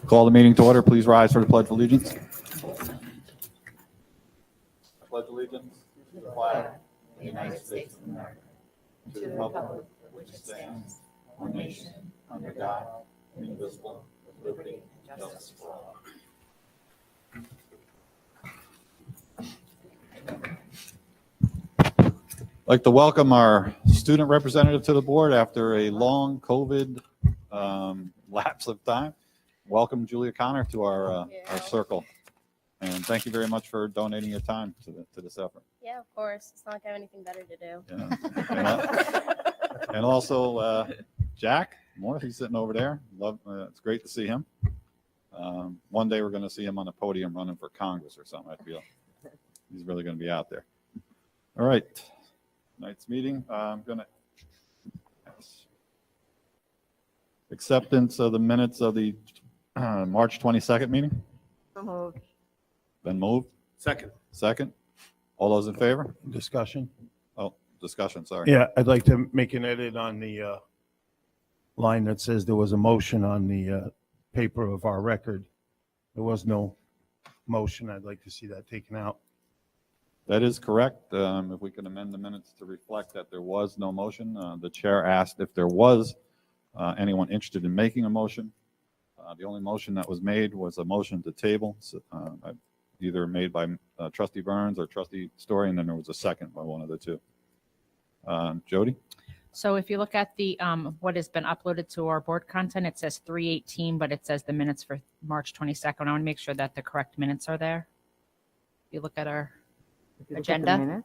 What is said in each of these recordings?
Call the meeting to order. Please rise for the Pledge of Allegiance. I pledge allegiance to the flag of the United States of America, to the republic which stands, one nation, under God, indivisible, with liberty and justice for all. I'd like to welcome our student representative to the board after a long COVID lapse of time. Welcome, Julia Connor, to our circle. And thank you very much for donating your time to this effort. Yeah, of course. It's not like I have anything better to do. Yeah. And also Jack Morris, he's sitting over there. It's great to see him. One day we're going to see him on a podium running for Congress or something, I feel. He's really going to be out there. All right. Tonight's meeting, I'm going to acceptance of the minutes of the March 22nd meeting. So moved. Been moved. Second. All those in favor? Discussion. Oh, discussion, sorry. Yeah, I'd like to make an edit on the line that says there was a motion on the paper of our record. There was no motion. I'd like to see that taken out. That is correct. If we can amend the minutes to reflect that there was no motion. The chair asked if there was anyone interested in making a motion. The only motion that was made was a motion to table, either made by Trustee Burns or Trustee Story, and then there was a second by one of the two. Jody? So if you look at the what has been uploaded to our board content, it says 3/18, but it says the minutes for March 22nd. I want to make sure that the correct minutes are there. If you look at our agenda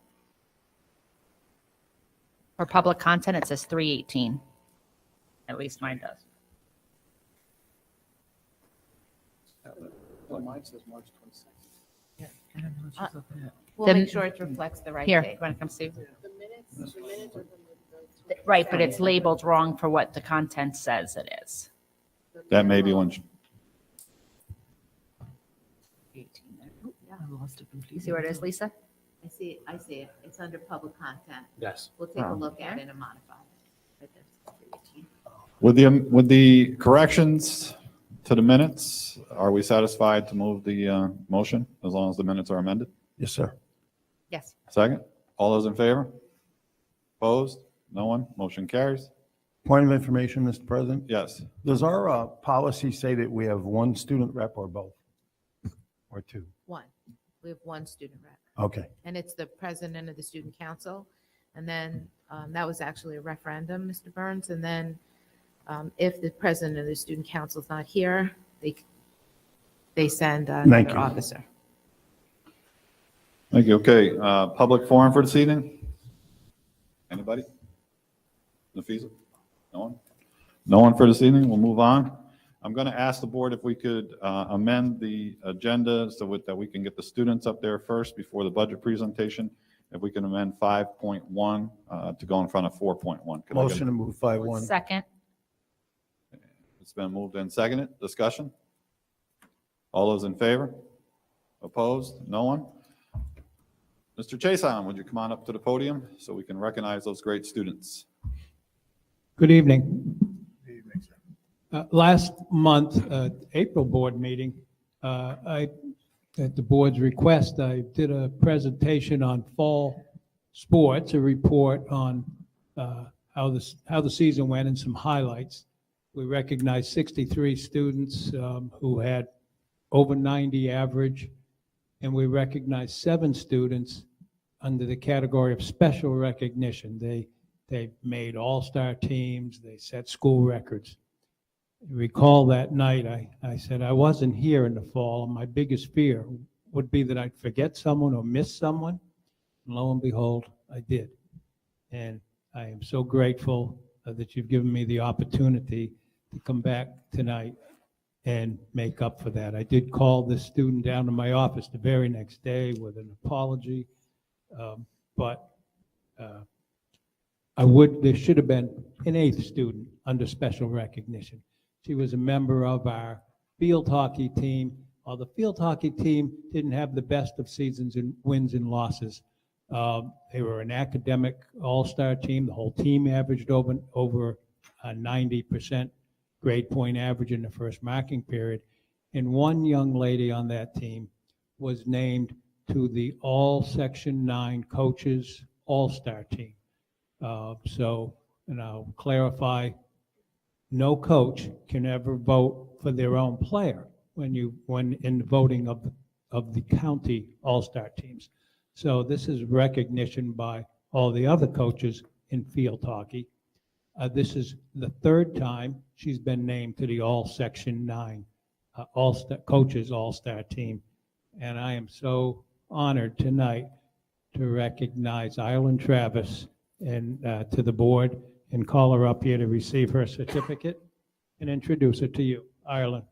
for public content, it says 3/18. At least mine does. Mine says March 22nd. Yeah, I don't know what she's looking at. We'll Then- make sure it reflects the right Here, date. you want to come see? The minutes are from the Right, but it's labeled wrong for what the content says it is. That may be one. 18 there. Oh, yeah, I lost it completely. You see where it is, Lisa? I see it. It's under public content. Yes. We'll take a look at it and modify it. Right there. With the corrections to the minutes, are we satisfied to move the motion as long as the minutes are amended? Yes, sir. Yes. Second. All those in favor? Opposed? No one? Motion carries. Point of information, Mr. President. Yes. Does our policy say that we have one student rep or both? Or two? One. We have one student rep, Okay. and it's the president of the student council. And then that was actually a referendum, Mr. Burns. And then if the president of the student council is not here, they send Thank another you. officer. Thank you. Okay. Public forum for this evening? Anybody? Nafisa? No one? No one for this evening. We'll move on. I'm going to ask the board if we could amend the agenda so that we can get the students up there first before the budget presentation. If we can amend 5.1 to go in front of 4.1. Motion to move 5-1. Second. It's been moved and seconded. Discussion? All those in favor? Opposed? No one? Mr. Chason, would you come on up to the podium so we can recognize those great students? Good evening. Last month, April board meeting, at the board's request, I did a presentation on fall sports, a report on how the season went and some highlights. We recognized 63 students who had over 90 average, and we recognized 7 students under the category of special recognition. They made all-star teams, they set school records. Recall that night, I said I wasn't here in the fall, and my biggest fear would be that I'd forget someone or miss someone. And lo and behold, I did. And I am so grateful that you've given me the opportunity to come back tonight and make up for that. I did call this student down to my office the very next day with an apology, but there should have been an 8th student under special recognition. She was a member of our field hockey team. While the field hockey team didn't have the best of seasons and wins and losses, they were an academic all-star team. The whole team averaged over 90% grade point average in the first marking period. And one young lady on that team was named to the all Section 9 coaches all-star team. So, and I'll clarify, no coach can ever vote for their own player when in the voting of the county all-star teams. So this is recognition by all the other coaches in field hockey. This is the third time she's been named to the all Section 9 all-star coaches all-star team. And I am so honored tonight to recognize Ireland Travis and to the board and call her up here to receive her certificate and introduce her to you. Ireland.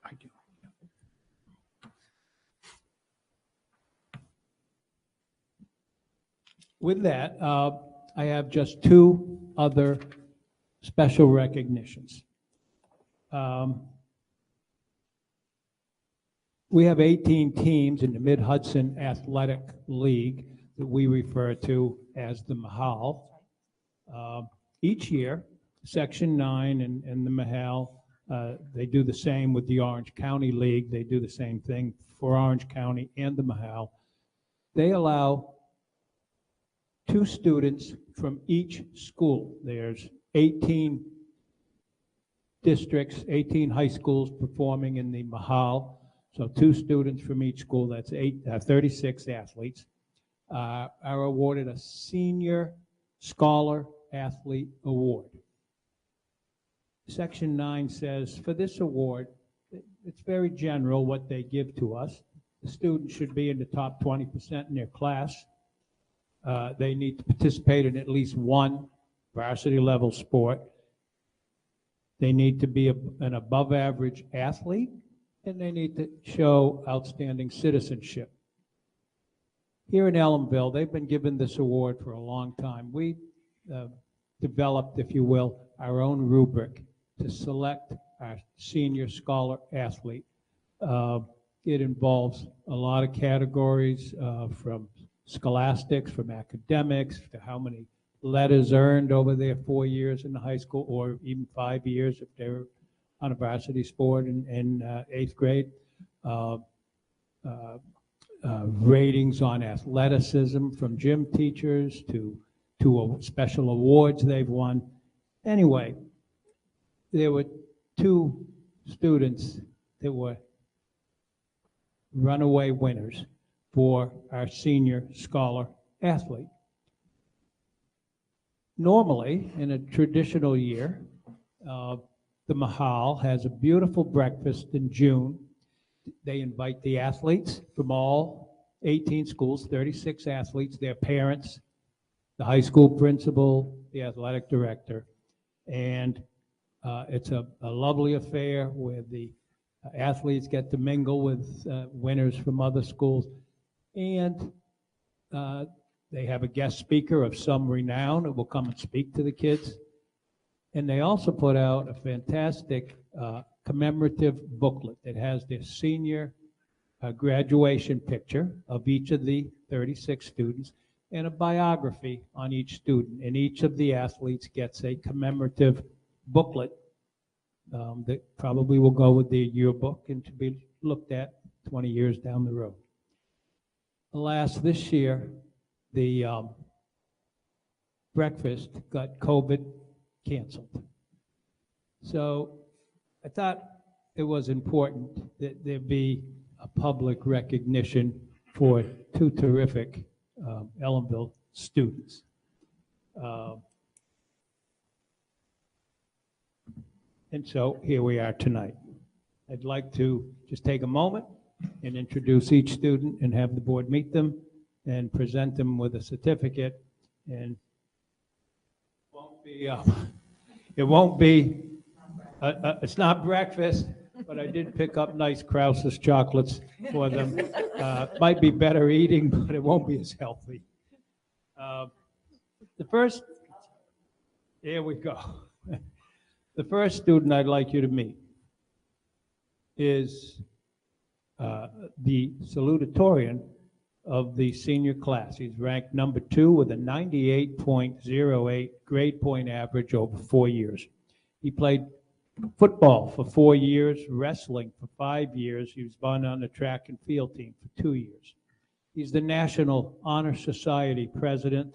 Thank you. With that, I have just two other special recognitions. We have 18 teams in the Mid-Hudson Athletic League that we refer to as the Mahal. Each year, Section 9 and the Mahal, they do the same with the Orange County League. They do the same thing for Orange County and the Mahal. They allow 2 students from each school. There's 18 districts, 18 high schools performing in the Mahal. So 2 students from each school, that's 36 athletes, are awarded a Senior Scholar Athlete Award. Section 9 says for this award, it's very general what they give to us. The student should be in the top 20% in their class. They need to participate in at least one varsity level sport. They need to be an above average athlete, and they need to show outstanding citizenship. Here in Ellenville, they've been given this award for a long time. We developed, if you will, our own rubric to select our senior scholar athlete. It involves a lot of categories from scholastics, from academics, to how many letters earned over their 4 years in the high school, or even 5 years if they're on a varsity sport in 8th grade. Ratings on athleticism from gym teachers to special awards they've won. Anyway, there were 2 students that were runaway winners for our senior scholar athlete. Normally, in a traditional year, the Mahal has a beautiful breakfast in June. They invite the athletes from all 18 schools, 36 athletes, their parents, the high school principal, the athletic director. And it's a lovely affair where the athletes get to mingle with winners from other schools. And they have a guest speaker of some renown that will come and speak to the kids. And they also put out a fantastic commemorative booklet that has their senior graduation picture of each of the 36 students and a biography on each student. And each of the athletes gets a commemorative booklet that probably will go with their yearbook and to be looked at 20 years down the road. Alas, this year, the breakfast got COVID canceled. So I thought it was important that there be a public recognition for 2 terrific Ellenville students. And so here we are tonight. I'd like to just take a moment and introduce each student and have the board meet them and present them with a certificate. And won't be It won't be, it's not breakfast, but I did pick up nice Krause's chocolates for them. Might be better eating, but it won't be as healthy. The first, here we go. The first student I'd like you to meet is the salutatorian of the senior class. He's ranked number 2 with a 98.08 grade point average over 4 years. He played football for 4 years, wrestling for 5 years. He was on the track and field team for 2 years. He's the National Honor Society president.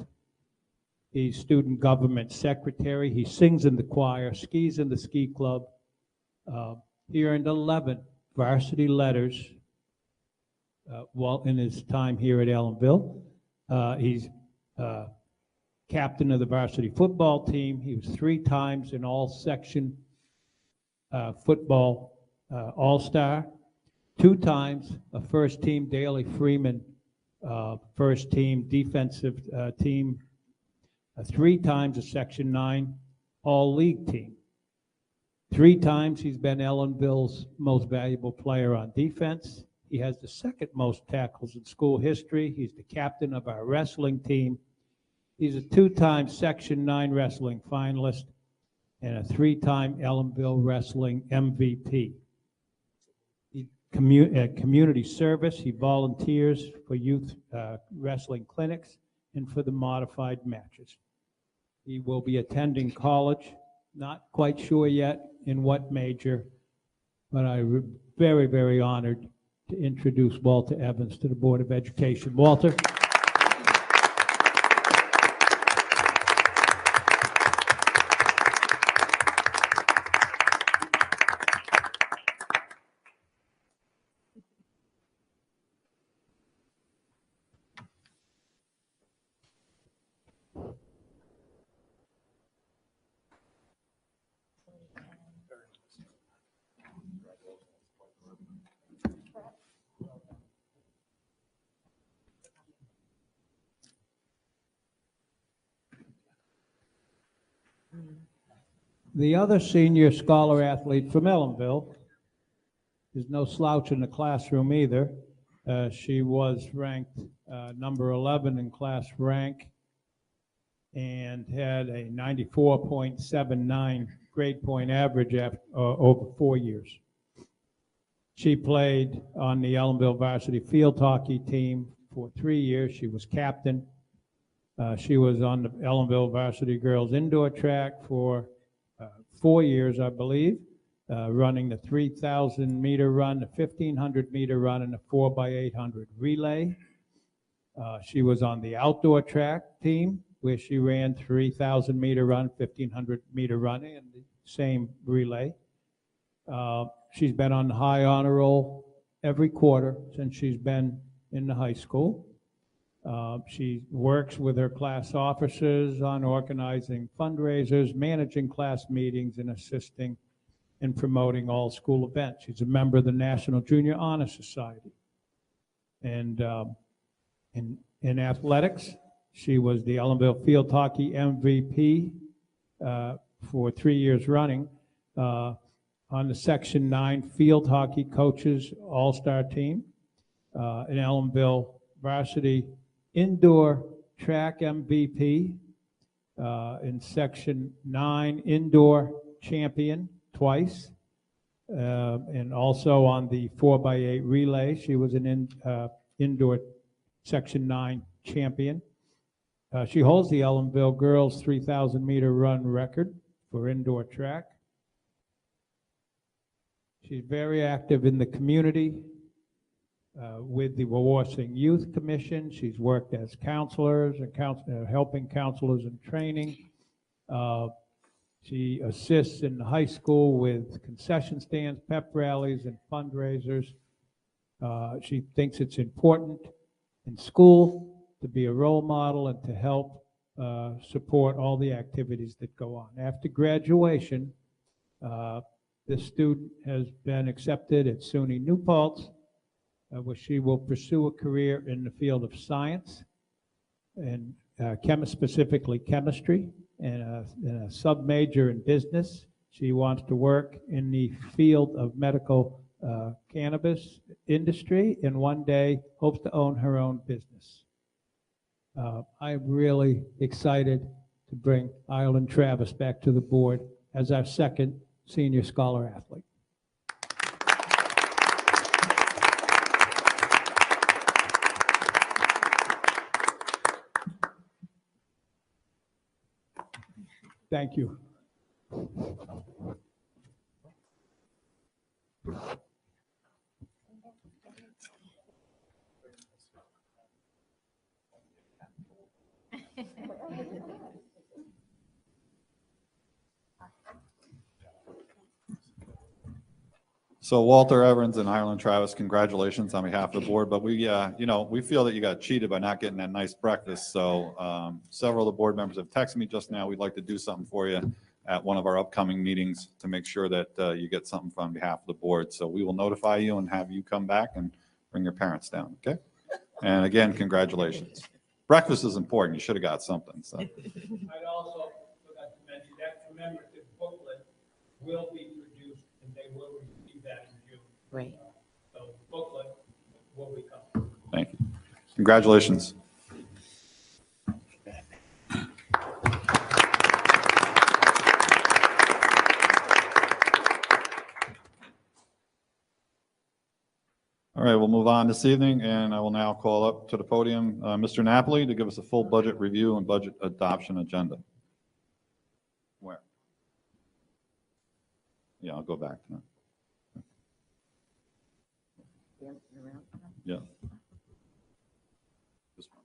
He's student government secretary. He sings in the choir, skis in the ski club. He earned 11 varsity letters while in his time here at Ellenville. He's captain of the varsity football team. He was 3 times an all-section football all-star, 2 times a first-team Daley Freeman first-team defensive team, 3 times a Section 9 all-league team. 3 times he's been Ellenville's most valuable player on defense. He has the 2nd most tackles in school history. He's the captain of our wrestling team. He's a 2-time Section 9 wrestling finalist and a 3-time Ellenville wrestling MVP. Community service, he volunteers for youth wrestling clinics and for the modified matches. He will be attending college, not quite sure yet in what major, but I'm very, very honored to introduce Walter Evans to the Board of Education. Walter. The other senior scholar athlete from Ellenville is no slouch in the classroom either. She was ranked number 11 in class rank and had a 94.79 grade point average over 4 years. She played on the Ellenville varsity field hockey team for 3 years. She was captain. She was on the Ellenville varsity girls indoor track for 4 years, I believe, running the 3,000 meter run, the 1,500 meter run, and the 4x800 relay. She was on the outdoor track team where she ran 3,000 meter run, 1,500 meter run, and the same relay. She's been on the high honor roll every quarter since she's been in the high school. She works with her class officers on organizing fundraisers, managing class meetings, and assisting in promoting all school events. She's a member of the National Junior Honor Society. And in athletics, she was the Ellenville field hockey MVP for 3 years running on the Section 9 field hockey coaches all-star team, an Ellenville varsity indoor track MVP, in Section 9 indoor champion twice, and also on the 4x8 relay. She was an indoor Section 9 champion. She holds the Ellenville girls 3,000 meter run record for indoor track. She's very active in the community with the Wawarsing Youth Commission. She's worked as counselors and helping counselors in training. She assists in the high school with concession stands, pep rallies, and fundraisers. She thinks it's important in school to be a role model and to help support all the activities that go on. After graduation, this student has been accepted at SUNY New Paltz, where she will pursue a career in the field of science and specifically chemistry, and a sub-major in business. She wants to work in the field of medical cannabis industry, and one day hopes to own her own business. I'm really excited to bring Ireland Travis back to the board as our second senior scholar athlete. Thank you. So Walter Evans and Highland Travis, congratulations on behalf of the board. But we, we feel that you got cheated by not getting that nice breakfast. So several of the board members have texted me just now. We'd like to do something for you at one of our upcoming meetings to make sure that you get something on behalf of the board. So we will notify you and have you come back and bring your parents down, okay? And again, congratulations. Breakfast is important. You should have got something, so. I'd also forgot to mention that commemorative booklet will be produced and they will receive that in June. Right. So the booklet will be coming. Thank you. Congratulations. All right, we'll move on this evening, and I will now call up to the podium Mr. Napoli to give us a full budget review and budget adoption agenda. Where? Yeah, I'll go back to that. Yeah. This one.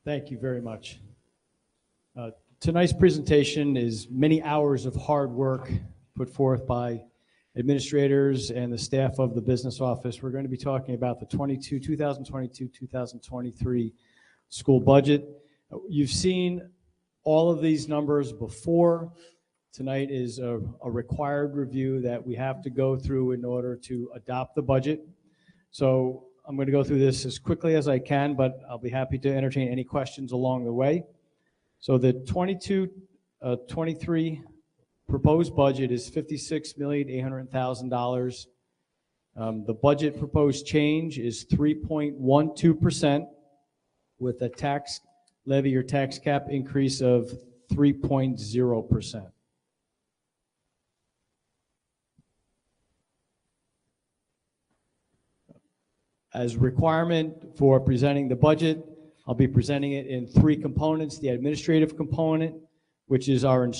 Thank you very much. Tonight's presentation is many hours of hard work put forth by administrators and the staff of the business office. We're going to be talking about the 2022-2023 school budget. You've seen all of these numbers before. Tonight is a required review that we have to go through in order to adopt the budget. So I'm going to go through this as quickly as I can, but I'll be happy to entertain any questions along the way. So the 22-23 proposed budget is $56,800,000. The budget proposed change is 3.12% with a tax levy or tax cap increase of 3.0%. As requirement for presenting the budget, I'll be presenting it in three components. The administrative component, which is our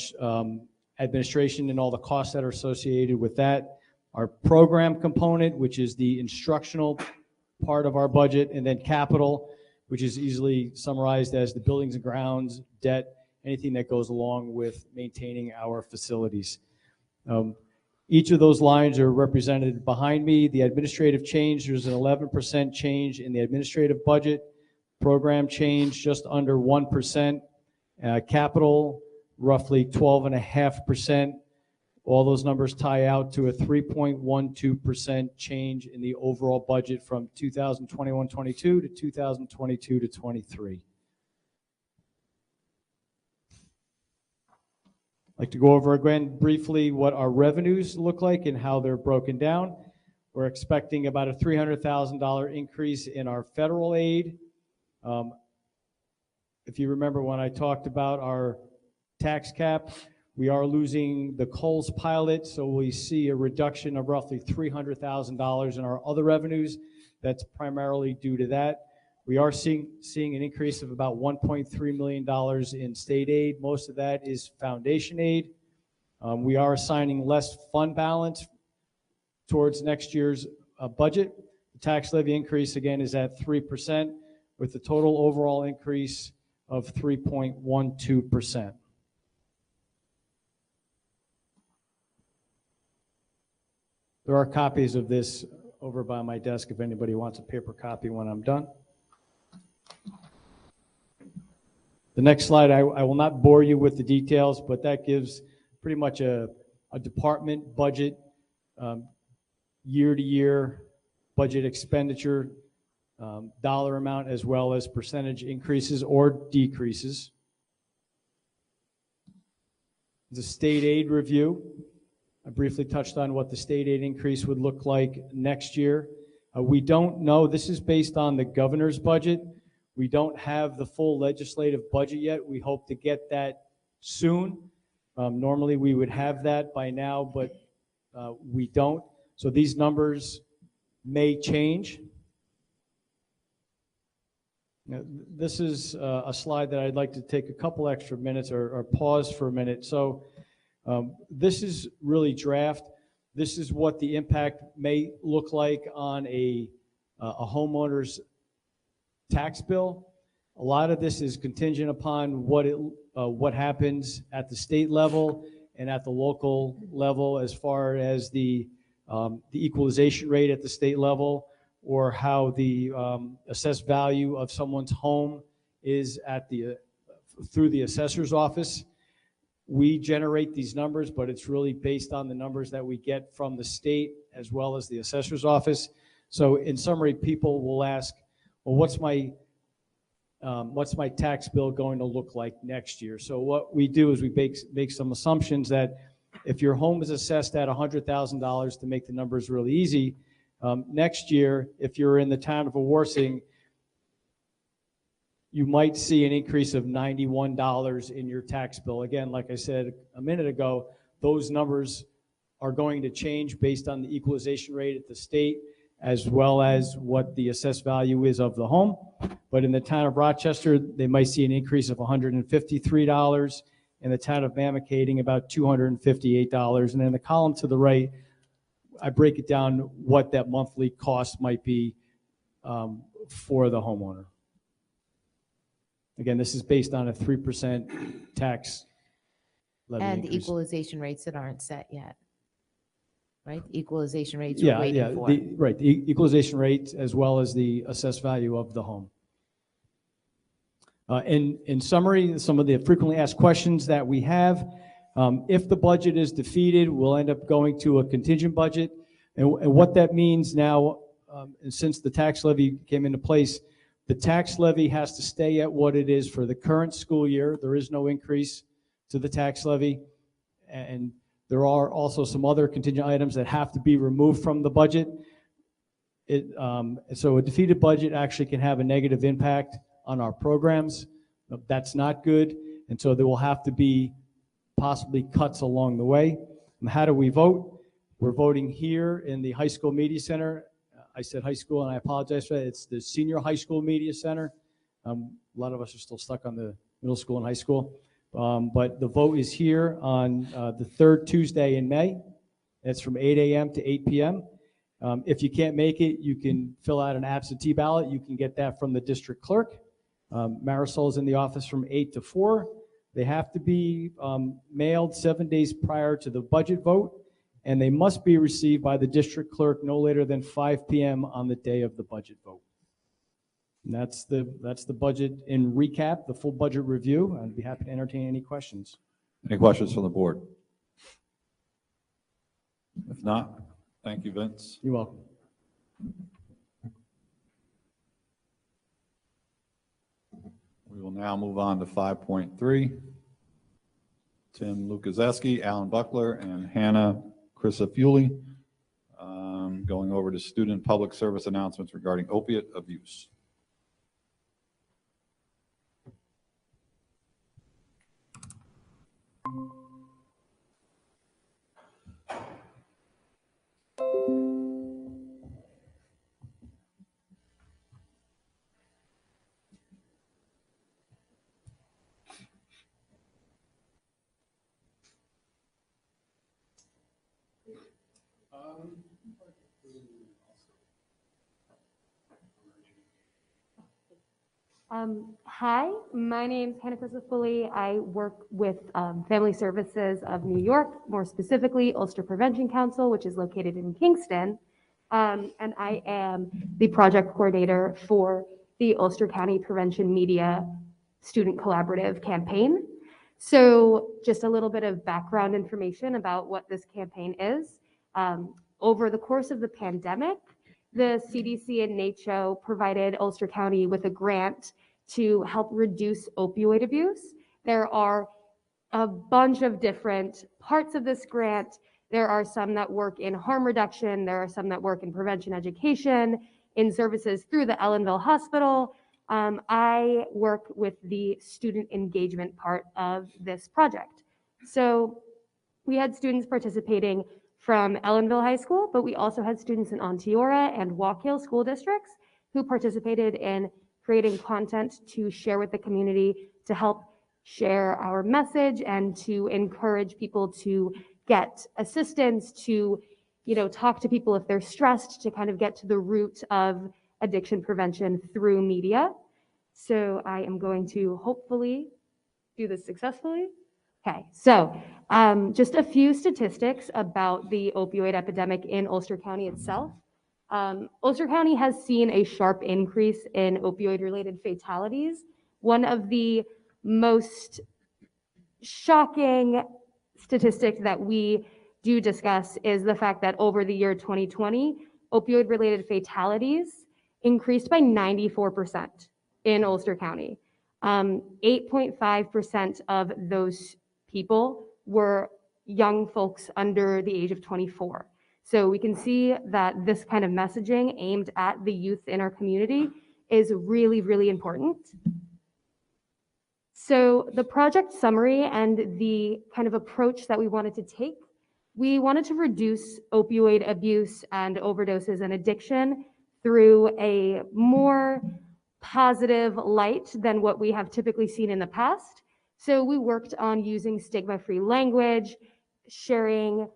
administration and all the costs that are associated with that. Our program component, which is the instructional part of our budget, and then capital, which is easily summarized as the buildings and grounds, debt, anything that goes along with maintaining our facilities. Each of those lines are represented behind me. The administrative change, there's an 11% change in the administrative budget. Program change, just under 1%. Capital, roughly 12.5%. All those numbers tie out to a 3.12% change in the overall budget from 2021-22 to 2022-23. I'd like to go over again briefly what our revenues look like and how they're broken down. We're expecting about a $300,000 increase in our federal aid. If you remember when I talked about our tax cap, we are losing the Coles pilot, so we see a reduction of roughly $300,000 in our other revenues. That's primarily due to that. We are seeing an increase of about $1.3 million in state aid. Most of that is foundation aid. We are assigning less fund balance towards next year's budget. The tax levy increase, again, is at 3%, with the total overall increase of 3.12%. There are copies of this over by my desk if anybody wants a paper copy when I'm done. The next slide, I will not bore you with the details, but that gives pretty much a department budget, year-to-year budget expenditure, dollar amount, as well as percentage increases or decreases. The state aid review. I briefly touched on what the state aid increase would look like next year. We don't know. This is based on the governor's budget. We don't have the full legislative budget yet. We hope to get that soon. Normally we would have that by now, but we don't. So these numbers may change. Now, this is a slide that I'd like to take a couple extra minutes or pause for a minute. So this is really draft. This is what the impact may look like on a homeowner's tax bill. A lot of this is contingent upon what happens at the state level and at the local level as far as the equalization rate at the state level, or how the assessed value of someone's home is at through the assessor's office. We generate these numbers, but it's really based on the numbers that we get from the state as well as the assessor's office. So in summary, people will ask, well, what's my tax bill going to look like next year? So what we do is we make some assumptions that if your home is assessed at $100,000, to make the numbers really easy, next year, if you're in the town of Awarsing, you might see an increase of $91 in your tax bill. Again, like I said a minute ago, those numbers are going to change based on the equalization rate at the state, as well as what the assessed value is of the home. But in the town of Rochester, they might see an increase of $153. In the town of Mamakating, about $258. And in the column to the right, I break it down what that monthly cost might be for the homeowner. Again, this is based on a 3% tax levy And the increase. equalization rates that aren't set yet, right? The equalization rates we're waiting for. Right, the equalization rate as well as the assessed value of the home. In summary, some of the frequently asked questions that we have, if the budget is defeated, we'll end up going to a contingent budget. And what that means now, and since the tax levy came into place, the tax levy has to stay at what it is for the current school year. There is no increase to the tax levy. And there are also some other contingent items that have to be removed from the budget. So a defeated budget actually can have a negative impact on our programs. That's not good. And so there will have to be possibly cuts along the way. And how do we vote? We're voting here in the High School Media Center. I said high school, and I apologize for that. It's the Senior High School Media Center. A lot of us are still stuck on the middle school and high school. But the vote is here on the third Tuesday in May. It's from 8 a.m. to 8 p.m. If you can't make it, you can fill out an absentee ballot. You can get that from the district clerk. Marisol is in the office from 8 to 4. They have to be mailed 7 days prior to the budget vote, and they must be received by the district clerk no later than 5 p.m. on the day of the budget vote. And that's the budget in recap, the full budget review. I'd be happy to entertain any questions. Any questions from the board? If not, thank you, Vince. You're welcome. We will now move on to 5.3. Tim Lukaseski, Alan Buckler, and Hannah Crisafulli, going over to student public service announcements regarding opiate abuse. Hi, my name's Hannah Crisafulli. I work with Family Services of New York, more specifically Ulster Prevention Council, which is located in Kingston. And I am the project coordinator for the Ulster County Prevention Media Student Collaborative campaign. So just a little bit of background information about what this campaign is. Over the course of the pandemic, the CDC and NACCHO provided Ulster County with a grant to help reduce opioid abuse. There are a bunch of different parts of this grant. There are some that work in harm reduction. There are some that work in prevention education, in services through the Ellenville Hospital. I work with the student engagement part of this project. So we had students participating from Ellenville High School, but we also had students in Onteora and Walk Hill school districts who participated in creating content to share with the community to help share our message and to encourage people to get assistance, to, talk to people if they're stressed, to kind of get to the root of addiction prevention through media. So I am going to hopefully do this successfully. Okay, so just a few statistics about the opioid epidemic in Ulster County itself. Ulster County has seen a sharp increase in opioid-related fatalities. One of the most shocking statistics that we do discuss is the fact that over the year 2020, opioid-related fatalities increased by 94% in Ulster County. 8.5% of those people were young folks under the age of 24. So we can see that this kind of messaging aimed at the youth in our community is really, really important. So the project summary and the kind of approach that we wanted to take, we wanted to reduce opioid abuse and overdoses and addiction through a more positive light than what we have typically seen in the past. So we worked on using stigma-free language, sharing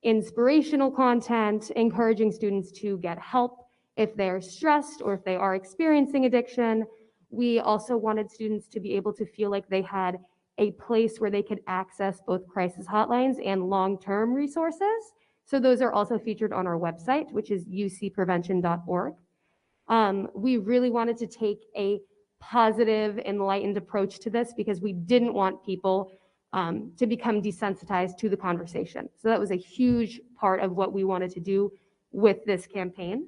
inspirational content, encouraging students to get help if they're stressed or if they are experiencing addiction. We also wanted students to be able to feel like they had a place where they could access both crisis hotlines and long-term resources. So those are also featured on our website, which is ucprevention.org. We really wanted to take a positive, enlightened approach to this because we didn't want people to become desensitized to the conversation. So that was a huge part of what we wanted to do with this campaign.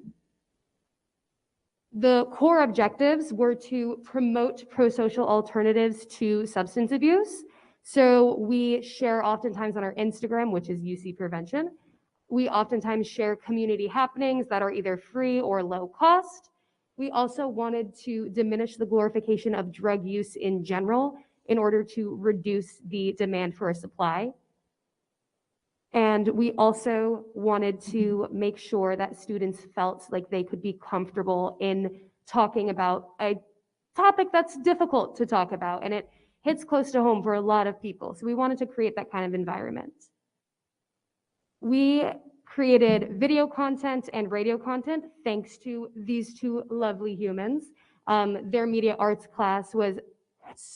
The core objectives were to promote pro-social alternatives to substance abuse. So we share oftentimes on our Instagram, which is UC Prevention. We oftentimes share community happenings that are either free or low cost. We also wanted to diminish the glorification of drug use in general in order to reduce the demand for a supply. And we also wanted to make sure that students felt like they could be comfortable in talking about a topic that's difficult to talk about, and it hits close to home for a lot of people. So we wanted to create that kind of environment. We created video content and radio content thanks to these two lovely humans. Their media arts class was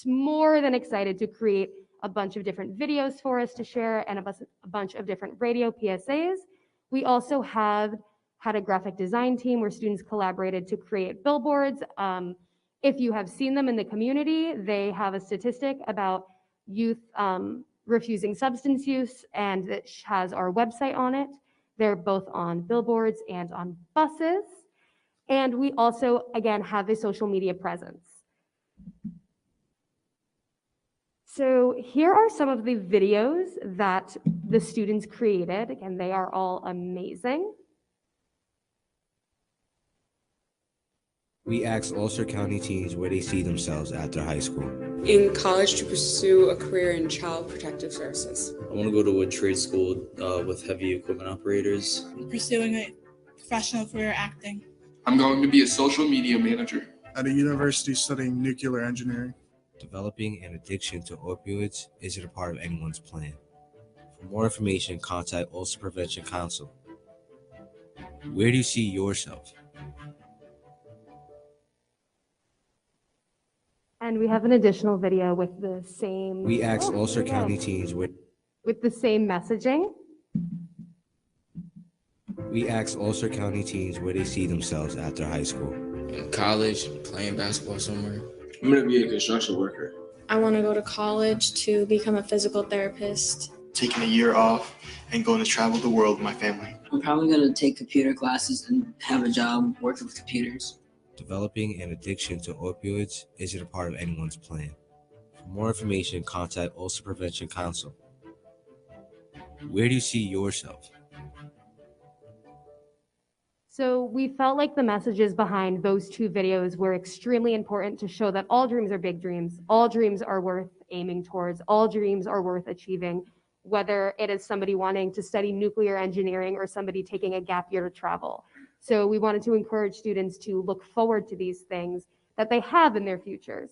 more than excited to create a bunch of different videos for us to share and a bunch of different radio PSAs. We also had a graphic design team where students collaborated to create billboards. If you have seen them in the community, they have a statistic about youth refusing substance use, and it has our website on it. They're both on billboards and on buses. And we also, again, have a social media presence. So here are some of the videos that the students created. Again, they are all amazing. We asked Ulster County teens where they see themselves after high school. In college to pursue a career in child protective services. I want to go to a trade school with heavy equipment operators. I'm pursuing a professional career acting. I'm going to be a social media manager. At a university studying nuclear engineering. Developing an addiction to opioids isn't a part of anyone's plan. For more information, contact Ulster Prevention Council. Where do you see yourself? And we have an additional video with the same. We asked Ulster County teens with the same messaging. We asked Ulster County teens where they see themselves after high school. In college, playing basketball somewhere. I'm going to be a construction worker. I want to go to college to become a physical therapist. Taking a year off and going to travel the world with my family. I'm probably going to take computer classes and have a job working with computers. Developing an addiction to opioids isn't a part of anyone's plan. For more information, contact Ulster Prevention Council. Where do you see yourself? So we felt like the messages behind those two videos were extremely important to show that all dreams are big dreams. All dreams are worth aiming towards. All dreams are worth achieving, whether it is somebody wanting to study nuclear engineering or somebody taking a gap year to travel. So we wanted to encourage students to look forward to these things that they have in their futures.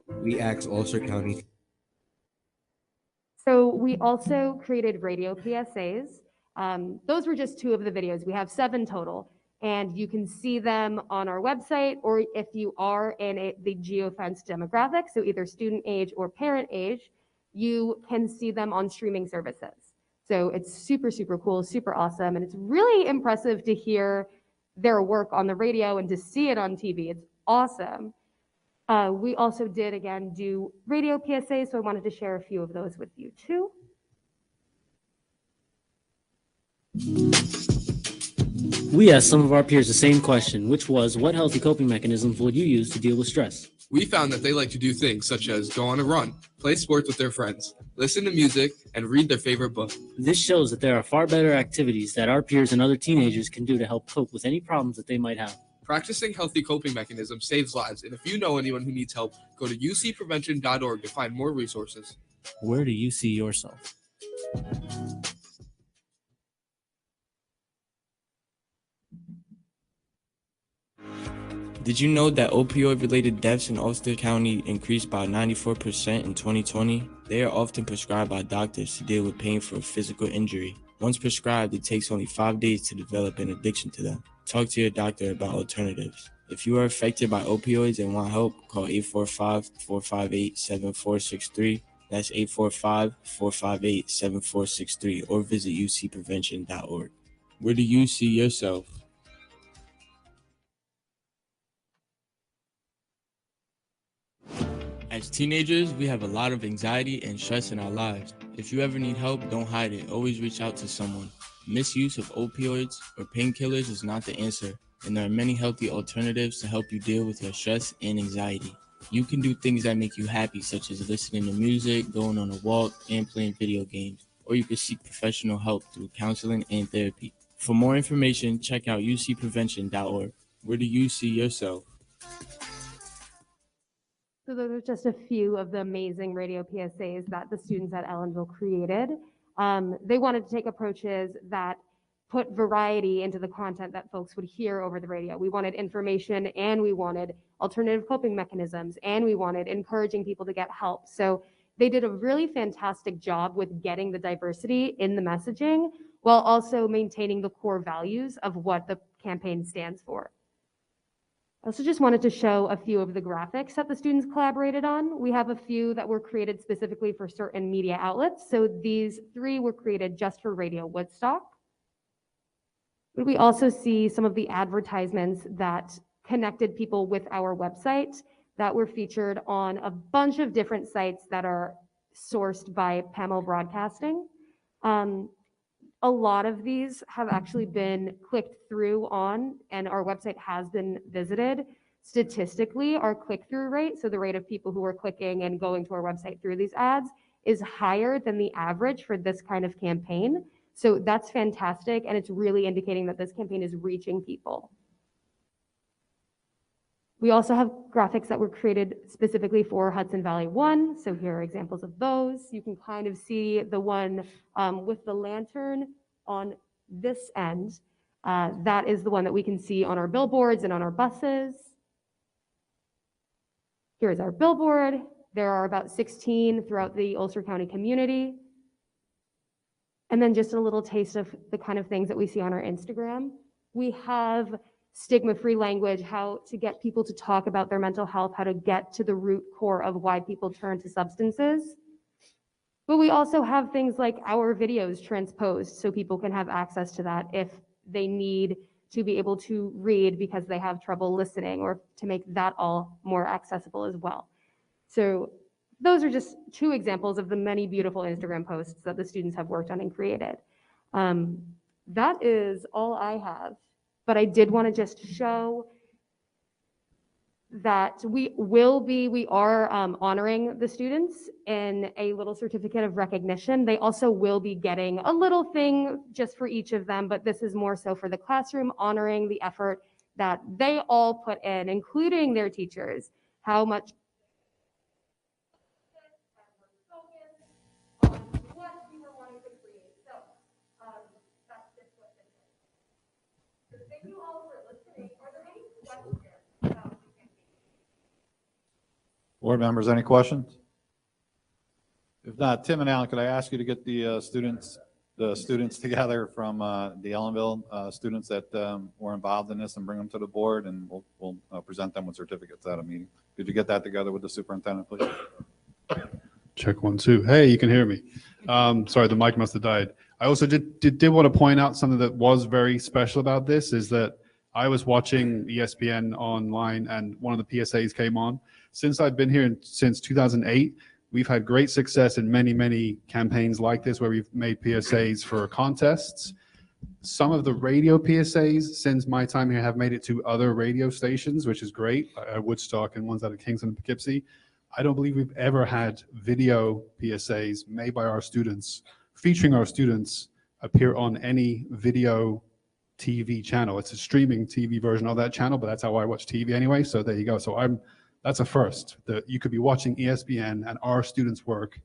We asked Ulster County. So we also created radio PSAs. Those were just two of the videos. We have 7 total, and you can see them on our website, or if you are in the geofenced demographic, so either student age or parent age, you can see them on streaming services. So it's super, super cool, super awesome. And it's really impressive to hear their work on the radio and to see it on TV. It's awesome. We also did, again, do radio PSAs. So I wanted to share a few of those with you too. We asked some of our peers the same question, which was, what healthy coping mechanisms would you use to deal with stress? We found that they like to do things such as go on a run, play sports with their friends, listen to music, and read their favorite book. This shows that there are far better activities that our peers and other teenagers can do to help cope with any problems that they might have. Practicing healthy coping mechanisms saves lives, and if you know anyone who needs help, go to ucprevention.org to find more resources. Where do you see yourself? Did you know that opioid-related deaths in Ulster County increased by 94% in 2020? They are often prescribed by doctors to deal with pain for a physical injury. Once prescribed, it takes only 5 days to develop an addiction to them. Talk to your doctor about alternatives. If you are affected by opioids and want help, call 845-458-7463. That's 845-458-7463, or visit ucprevention.org. Where do you see yourself? As teenagers, we have a lot of anxiety and stress in our lives. If you ever need help, don't hide it. Always reach out to someone. Misuse of opioids or painkillers is not the answer, and there are many healthy alternatives to help you deal with your stress and anxiety. You can do things that make you happy, such as listening to music, going on a walk, and playing video games. Or you can seek professional help through counseling and therapy. For more information, check out ucprevention.org. Where do you see yourself? So those are just a few of the amazing radio PSAs that the students at Ellenville created. They wanted to take approaches that put variety into the content that folks would hear over the radio. We wanted information, and we wanted alternative coping mechanisms, and we wanted encouraging people to get help. So they did a really fantastic job with getting the diversity in the messaging while also maintaining the core values of what the campaign stands for. I also just wanted to show a few of the graphics that the students collaborated on. We have a few that were created specifically for certain media outlets. So these 3 were created just for Radio Woodstock. But we also see some of the advertisements that connected people with our website that were featured on a bunch of different sites that are sourced by Pamel Broadcasting. a lot of these have actually been clicked through on, and our website has been visited. Statistically, our click-through rate, so the rate of people who are clicking and going to our website through these ads, is higher than the average for this kind of campaign. So that's fantastic, and it's really indicating that this campaign is reaching people. We also have graphics that were created specifically for Hudson Valley 1. So here are examples of those. You can kind of see the one with the lantern on this end. That is the one that we can see on our billboards and on our buses. Here's our billboard. There are about 16 throughout the Ulster County community. And then just a little taste of the kind of things that we see on our Instagram. We have stigma-free language, how to get people to talk about their mental health, how to get to the root core of why people turn to substances. But we also have things like our videos transposed so people can have access to that if they need to be able to read because they have trouble listening, or to make that all more accessible as well. So those are just two examples of the many beautiful Instagram posts that the students have worked on and created. That is all I have. But I did want to just show that we are honoring the students in a little certificate of recognition. They also will be getting a little thing just for each of them, but this is more so for the classroom, honoring the effort that they all put in, including their teachers, how much Thank you all for listening. Are there any questions about the campaign? Board members, any questions? If not, Tim and Alan, could I ask you to get the students together from the Ellenville students that were involved in this, and bring them to the board, and we'll present them with certificates at a meeting. Could you get that together with the superintendent, please? Check 1, 2. Hey, you can hear me. Sorry, the mic must have died. I also did want to point out something that was very special about this, is that I was watching ESPN online and one of the PSAs came on. Since I've been here since 2008, we've had great success in many, many campaigns like this where we've made PSAs for contests. Some of the radio PSAs since my time here have made it to other radio stations, which is great, Woodstock and ones out of Kingston and Poughkeepsie. I don't believe we've ever had video PSAs made by our students, featuring our students, appear on any video TV channel. It's a streaming TV version of that channel, but that's how I watch TV anyway. So there you go. So that's a first, that you could be watching ESPN and our students' work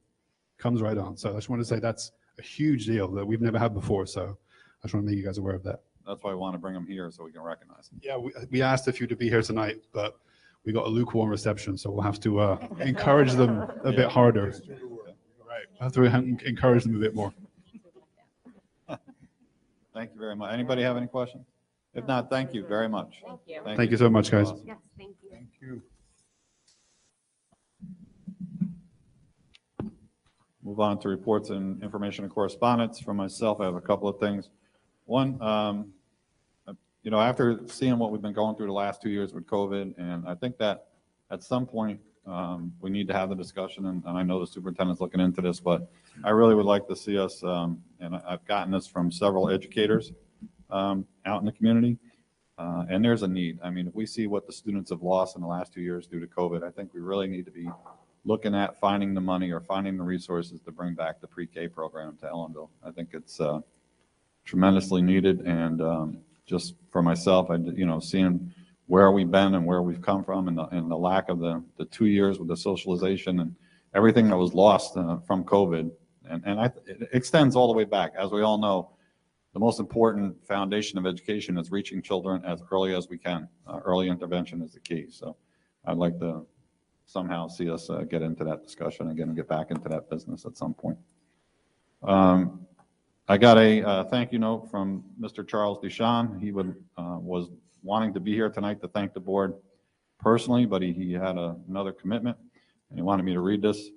comes right on. So I just want to say that's a huge deal that we've never had before. So I just want to make you guys aware of that. That's why we want to bring them here so we can recognize them. Yeah, we asked a few to be here tonight, but we got a lukewarm reception, so we'll have to encourage them a bit harder. Right, we'll have to encourage them a bit more. Thank you very much. Anybody have any questions? If not, thank you very much. Thank you. Thank you so much, guys. Yes, thank you. Thank you. Move on to reports and information and correspondence. For myself, I have a couple of things. One, after seeing what we've been going through the last 2 years with COVID, and I think that at some point we need to have the discussion, and I know the superintendent's looking into this, but I really would like to see us, and I've gotten this from several educators out in the community, and there's a need. I mean, if we see what the students have lost in the last 2 years due to COVID, I think we really need to be looking at finding the money or finding the resources to bring back the pre-K program to Ellenville. I think it's tremendously needed, and just for myself, seeing where we've been and where we've come from, and the lack of the 2 years with the socialization and everything that was lost from COVID, and it extends all the way back. As we all know, the most important foundation of education is reaching children as early as we can. Early intervention is the key. So I'd like to somehow see us get into that discussion again and get back into that business at some point. I got a thank you note from Mr. Charles Duchamp. He was wanting to be here tonight to thank the board personally, but he had another commitment, and he wanted me to read this.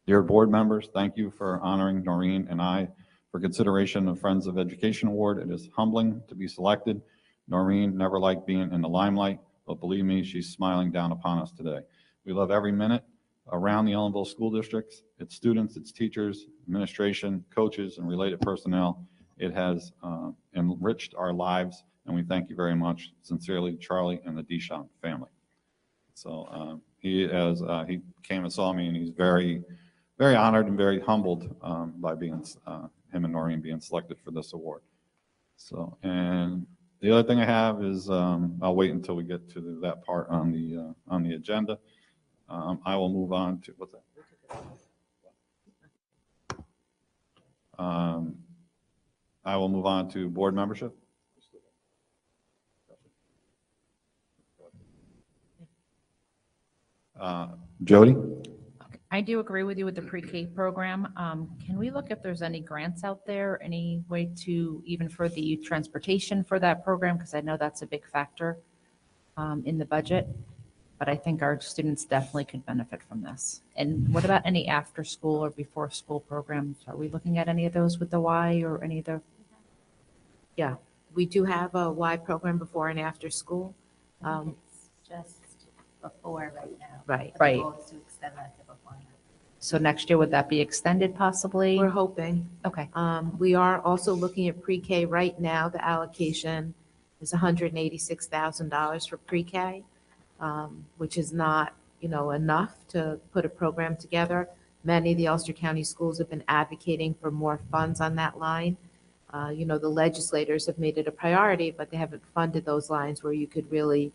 Dear board members, thank you for honoring Noreen and I for consideration of Friends of Education Award. It is humbling to be selected. Noreen never liked being in the limelight, but believe me, she's smiling down upon us today. We love every minute around the Ellenville School Districts, its students, its teachers, administration, coaches, and related personnel. It has enriched our lives, and we thank you very much. Sincerely, Charlie and the Deschamps family. So he came and saw me, and he's very, very honored and very humbled by being him and Noreen being selected for this award. So, and the other thing I have is I'll wait until we get to that part on the agenda. I will move on to what's that? I will move on to board membership. Jody? I do agree with you with the pre-K program. Can we look if there's any grants out there, any way to even for the transportation for that program? Because I know that's a big factor in the budget, but I think our students definitely could benefit from this. And what about any after-school or before-school programs? Are we looking at any of those with the Y or any of the? Yeah, we do have a Y program before and after school. Just before right now. Right, But the right. goal is to extend that to before. So next year, would that be extended possibly? We're hoping. Okay. We are also looking at pre-K right now. The allocation is $186,000 for pre-K, which is not, enough to put a program together. Many of the Ulster County schools have been advocating for more funds on that line. The legislators have made it a priority, but they haven't funded those lines where you could really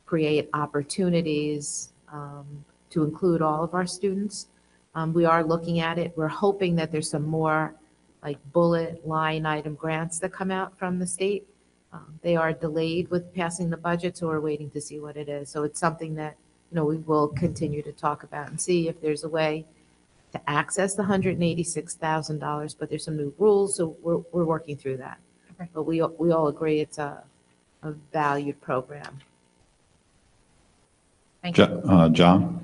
create opportunities to include all of our students. We are looking at it. We're hoping that there's some more like bullet line item grants that come out from the state. They are delayed with passing the budget, so we're waiting to see what it is. So it's something that, we will continue to talk about and see if there's a way to access the $186,000, but there's some new rules, so we're working through that. Okay. But we all agree it's a valued program. Thank you. John?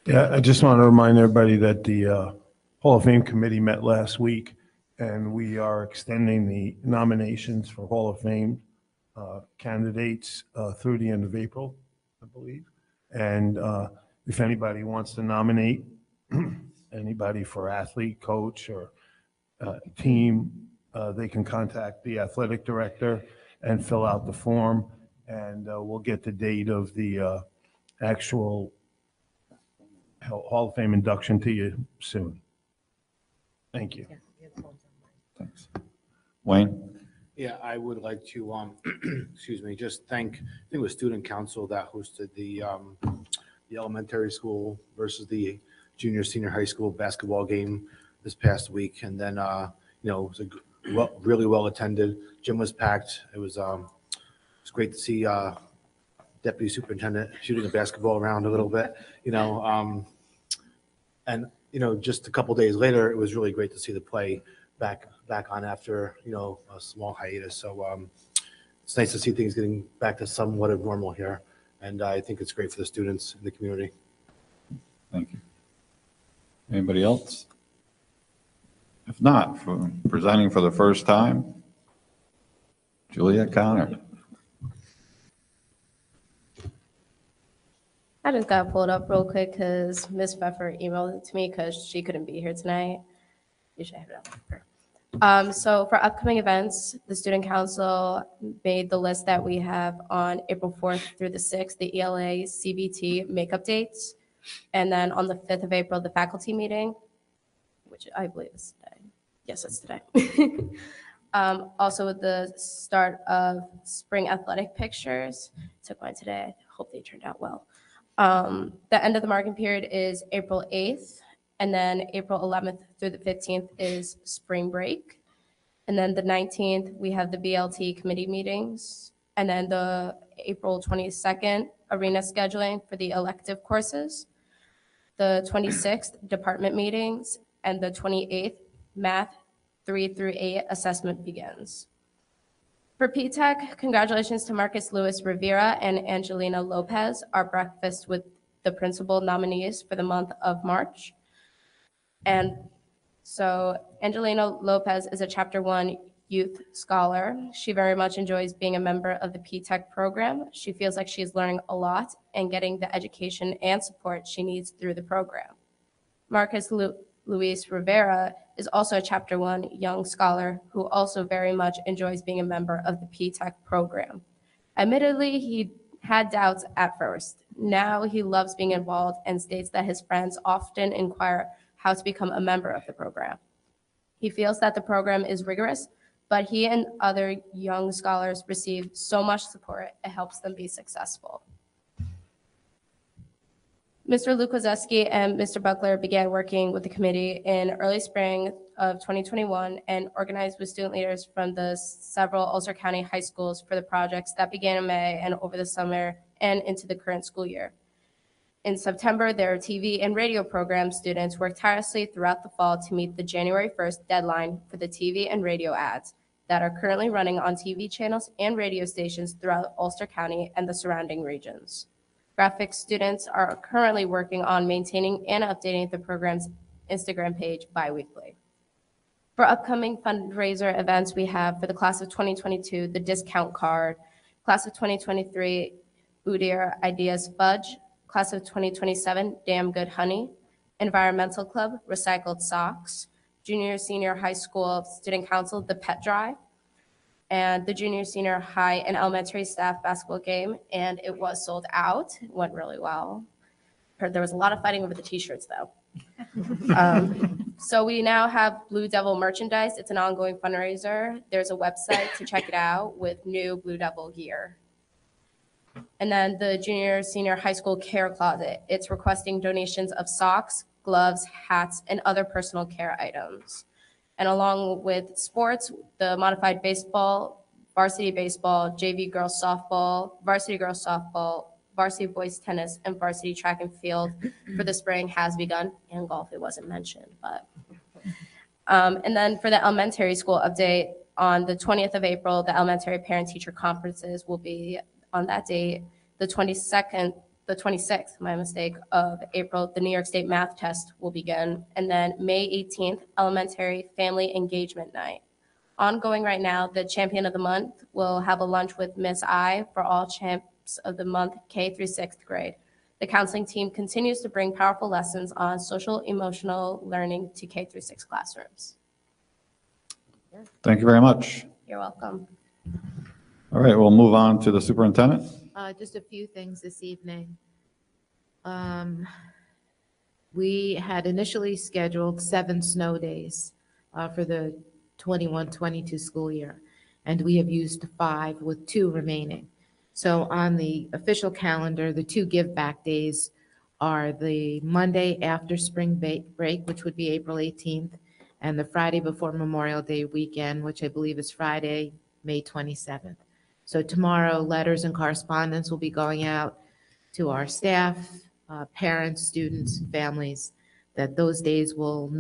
Yeah, I just want to remind everybody that the Hall of Fame committee met last week, and we are extending the nominations for Hall of Fame candidates through the end of April, I believe. And if anybody wants to nominate anybody for athlete, coach, or team, they can contact the athletic director and fill out the form, and we'll get the date of the actual Hall of Fame induction to you soon. Thank you. Thanks. Wayne? Yeah, I would like to, excuse me, just thank, I think it was Student Council that hosted the elementary school versus the junior, senior high school basketball game this past week. And then, it was really well attended. Gym was packed. It was great to see Deputy Superintendent shooting a basketball around a little bit, and, just a couple days later, it was really great to see the play back on after, a small hiatus. So it's nice to see things getting back to somewhat of normal here. And I think it's great for the students in the community. Thank you. Anybody else? If not, presenting for the first time, Juliet Connor. I just got pulled up real quick because Ms. Pfeffer emailed it to me because she couldn't be here tonight. You should have it up. So for upcoming events, the Student Council made the list that we have on April 4th through the 6th, the ELA CBT makeup dates. And then on the 5th of April, the faculty meeting, which I believe is today. Yes, it's today. Also with the start of spring athletic pictures. Took mine today. I hope they turned out well. The end of the marking period is April 8th. And then April 11th through the 15th is spring break. And then the 19th, we have the BLT committee meetings. And then the April 22nd, arena scheduling for the elective courses. The 26th, department meetings. And the 28th, math 3 through 8 assessment begins. For PTEC, congratulations to Marcus Lewis Rivera and Angelina Lopez, our breakfast with the principal nominees for the month of March. And so Angelina Lopez is a Chapter 1 Youth Scholar. She very much enjoys being a member of the P-Tech program. She feels like she is learning a lot and getting the education and support she needs through the program. Marcus Luis Rivera is also a Chapter 1 Young Scholar who also very much enjoys being a member of the P-Tech program. Admittedly, he had doubts at first. Now he loves being involved and states that his friends often inquire how to become a member of the program. He feels that the program is rigorous, but he and other young scholars receive so much support, it helps them be successful. Mr. Lukozeski and Mr. Buckler began working with the committee in early spring of 2021 and organized with student leaders from the several Ulster County high schools for the projects that began in May and over the summer and into the current school year. In September, their TV and radio program students worked tirelessly throughout the fall to meet the January 1st deadline for the TV and radio ads that are currently running on TV channels and radio stations throughout Ulster County and the surrounding regions. Graphics students are currently working on maintaining and updating the program's Instagram page bi-weekly. For upcoming fundraiser events, we have for the class of 2022, the discount card, class of 2023, Udir Ideas Fudge, class of 2027, Damn Good Honey, Environmental Club, Recycled Socks, Junior Senior High School Student Council, the Pet Drive, and the junior, senior high, and elementary staff basketball game, and it was sold out. It went really well. Heard there was a lot of fighting over the t-shirts, though. So we now have Blue Devil merchandise. It's an ongoing fundraiser. There's a website to check it out with new Blue Devil gear. And then the junior, senior high school care closet. It's requesting donations of socks, gloves, hats, and other personal care items. And along with sports, the modified baseball, varsity baseball, JV girls softball, varsity boys tennis, and varsity track and field for the spring has begun. And golf, it wasn't mentioned, but. And then for the elementary school update, on the 20th of April, the elementary parent-teacher conferences will be on that date. The 26th, my mistake, of April, the New York State math test will begin. And then May 18th, elementary family engagement night. Ongoing right now, the champion of the month will have a lunch with Miss I for all champs of the month, K through 6th grade. The counseling team continues to bring powerful lessons on social emotional learning to K through 6 classrooms. Thank you very much. You're welcome. All right, we'll move on to the superintendent. Just a few things this evening. We had initially scheduled 7 snow days for the 21-22 school year, and we have used 5 with 2 remaining. So on the official calendar, the 2 give back days are the Monday after spring break, which would be April 18th, and the Friday before Memorial Day weekend, which I believe is Friday, May 27th. So tomorrow, letters and correspondence will be going out to our staff, parents, students, and families that those days school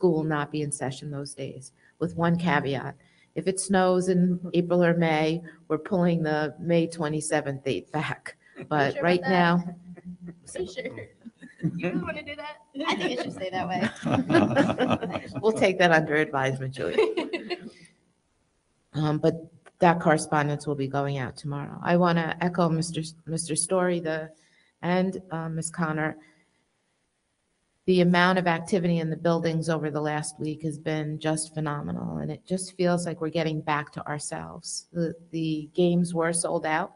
will not be in session those days, with one caveat. If it snows in April or May, we're pulling the May 27th date back. But Sure right about now, Sure. You would want to do that? I think it should stay that way. we'll take that under advisement, Julie. But that correspondence will be going out tomorrow. I want to echo Mr. Story and Ms. Connor. The amount of activity in the buildings over the last week has been just phenomenal, and it just feels like we're getting back to ourselves. The games were sold out.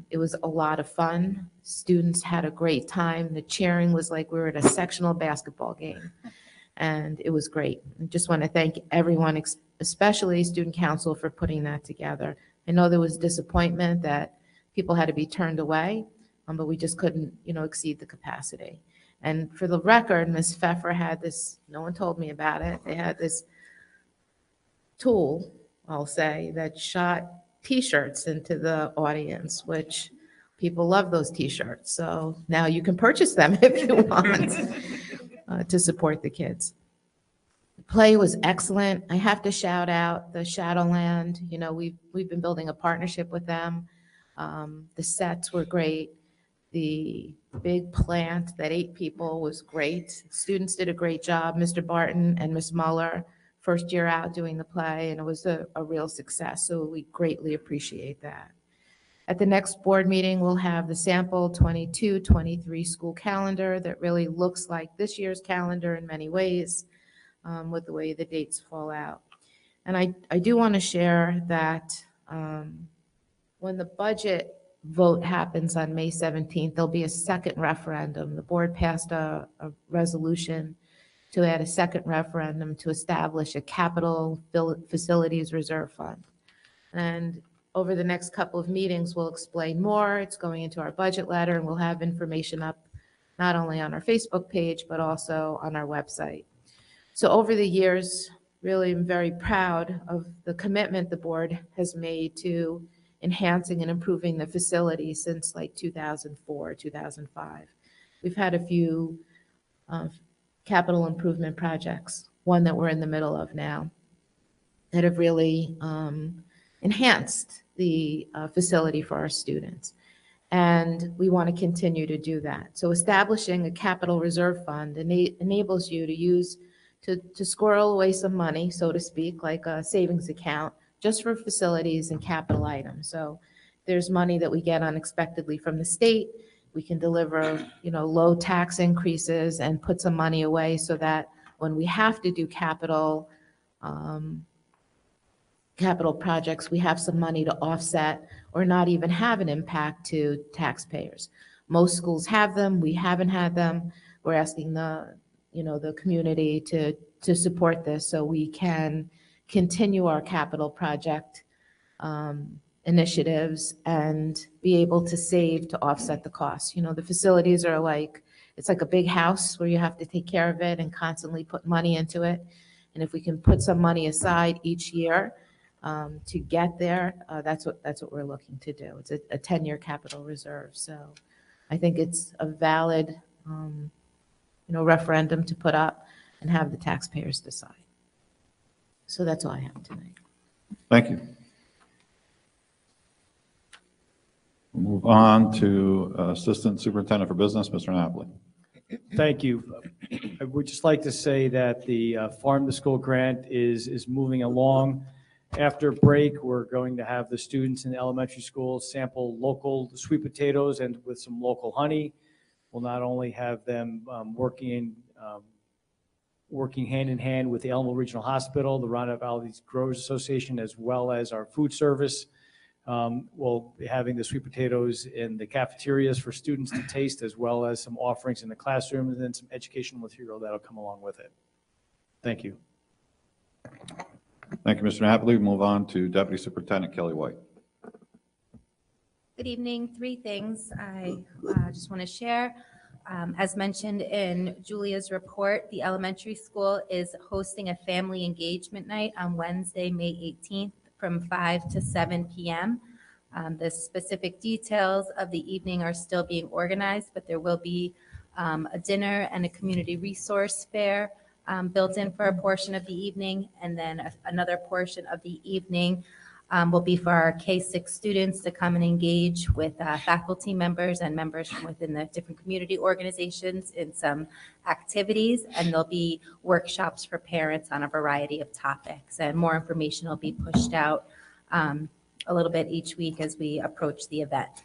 It was a lot of fun. Students had a great time. The cheering was like we were at a sectional basketball game, and it was great. I just want to thank everyone, especially Student Council, for putting that together. I know there was disappointment that people had to be turned away, but we just couldn't, exceed the capacity. And for the record, Ms. Pfeffer had this, no one told me about it, they had this tool, I'll say, that shot T-shirts into the audience, which people love those T-shirts. So now you can purchase them if you want to support the kids. The play was excellent. I have to shout out the Shadowland. We've been building a partnership with them. The sets were great. The big plant that ate people was great. Students did a great job. Mr. Barton and Ms. Muller first year out doing the play, and it was a real success. So we greatly appreciate that. At the next board meeting, we'll have the sample 22-23 school calendar that really looks like this year's calendar in many ways, with the way the dates fall out. And I do want to share that when the budget vote happens on May 17th, there'll be a second referendum. The board passed a resolution to add a second referendum to establish a capital facilities reserve fund. And over the next couple of meetings, we'll explain more. It's going into our budget letter, and we'll have information up not only on our Facebook page, but also on our website. So over the years, really I'm very proud of the commitment the board has made to enhancing and improving the facility since like 2004, 2005. We've had a few capital improvement projects, one that we're in the middle of now, that have really enhanced the facility for our students. And we want to continue to do that. So establishing a capital reserve fund enables you to use to squirrel away some money, so to speak, like a savings account, just for facilities and capital items. So there's money that we get unexpectedly from the state. We can deliver, low tax increases and put some money away so that when we have to do capital projects, we have some money to offset or not even have an impact to taxpayers. Most schools have them. We haven't had them. We're asking the community to support this so we can continue our capital project initiatives and be able to save to offset the costs. The facilities are it's like a big house where you have to take care of it and constantly put money into it. And if we can put some money aside each year to get there, that's what we're looking to do. It's a 10-year capital reserve. So I think it's a valid referendum to put up and have the taxpayers decide. So that's all I have tonight. Thank you. We'll move on to Assistant Superintendent for Business, Mr. Napoli. Thank you. I would just like to say that the Farm to School grant is moving along. After break, we're going to have the students in the elementary schools sample local sweet potatoes and with some local honey. We'll not only have them working hand in hand with the Elmo Regional Hospital, the Roundup Valley Growers Association, as well as our food service. We'll be having the sweet potatoes in the cafeterias for students to taste, as well as some offerings in the classroom, and then some educational material that'll come along with it. Thank you. Thank you, Mr. Napoli. Move on to Deputy Superintendent Kelly White. Good evening. 3 things I just want to share. As mentioned in Julia's report, the elementary school is hosting a family engagement night on Wednesday, May 18th from 5 to 7 p.m. The specific details of the evening are still being organized, but there will be a dinner and a community resource fair built in for a portion of the evening, and then another portion of the evening will be for our K-6 students to come and engage with faculty members and members from within the different community organizations in some activities, and there'll be workshops for parents on a variety of topics, and more information will be pushed out a little bit each week as we approach the event.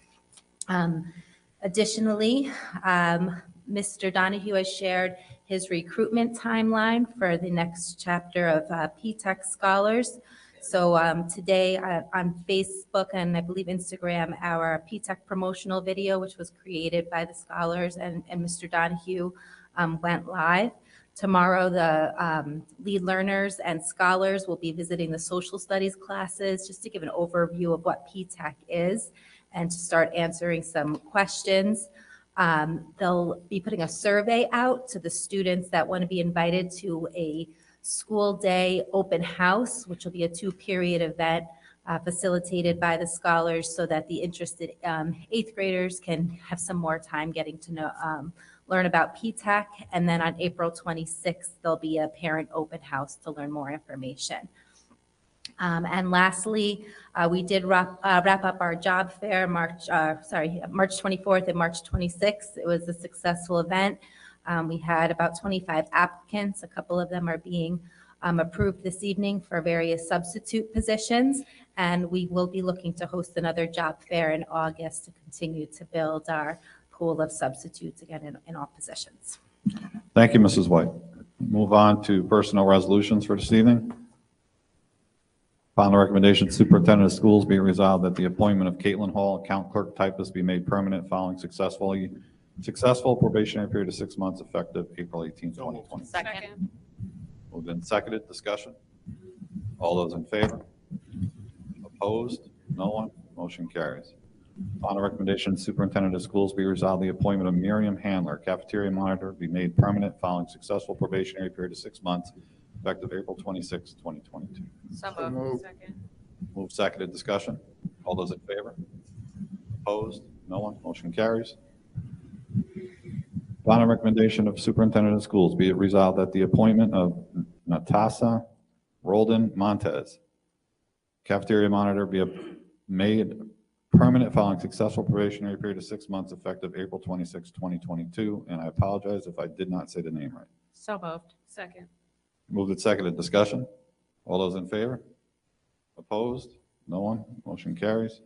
Additionally, Mr. Donahue has shared his recruitment timeline for the next chapter of PTech Scholars. So today on Facebook and I believe Instagram, our PTech promotional video, which was created by the scholars and Mr. Donahue, went live. Tomorrow, the lead learners and scholars will be visiting the social studies classes just to give an overview of what PTech is and to start answering some questions. They'll be putting a survey out to the students that want to be invited to a school day open house, which will be a 2-period event facilitated by the scholars so that the interested 8th graders can have some more time getting to know, learn about PTech. And then on April 26th, there'll be a parent open house to learn more information. And lastly, we did wrap up our job fair March 24th and March 26th. It was a successful event. We had about 25 applicants. A couple of them are being approved this evening for various substitute positions. And we will be looking to host another job fair in August to continue to build our pool of substitutes again in all positions. Thank you, Mrs. White. Move on to personnel resolutions for this evening. Upon the recommendation of Superintendent of Schools, be it resolved that the appointment of Caitlin Hall, account clerk typist, be made permanent following successful probationary period of 6 months effective April 18, 2020. Second. Moved and seconded. Discussion. All those in favor? Opposed? No one? Motion carries. Upon the recommendation of Superintendent of Schools, be resolved the appointment of Miriam Handler, cafeteria monitor, be made permanent following successful probationary period of 6 months effective April 26, 2022. So moved. Second. Moved, seconded. Discussion. All those in favor? Opposed? No one? Motion carries. Upon the recommendation of Superintendent of Schools, be it resolved that the appointment of Natasa Roldan Montez, cafeteria monitor, be made permanent following successful probationary period of 6 months effective April 26, 2022. And I apologize if I did not say the name right. So moved. Second. Moved and seconded. Discussion. All those in favor? Opposed? No one? Motion carries.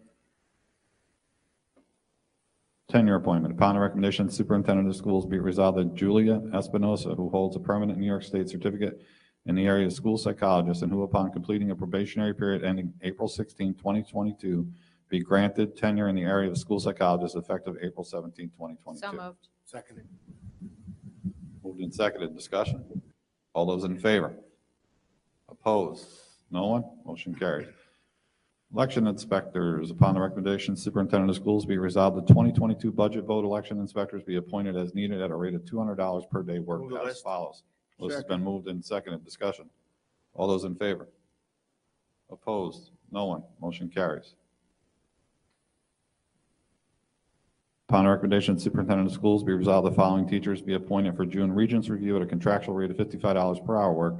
Tenure appointment. Upon the recommendation of the Superintendent of Schools, be it resolved that Julia Espinosa, who holds a permanent New York State certificate in the area of school psychologist and who, upon completing a probationary period ending April 16, 2022, be granted tenure in the area of school psychologist effective April 17, 2022. So moved. Seconded. Moved and seconded. Discussion. All those in favor? Opposed? No one? Motion carries. Election inspectors. Upon the recommendation, Superintendent of Schools, be resolved the 2022 budget vote election inspectors be appointed as needed at a rate of $200 per day worked Move the as list. follows. List has been moved and seconded. Discussion. All those in favor? Opposed? No one. Motion carries. Upon the recommendation of Superintendent of Schools, be resolved the following teachers be appointed for June Regents Review at a contractual rate of $55 per hour work,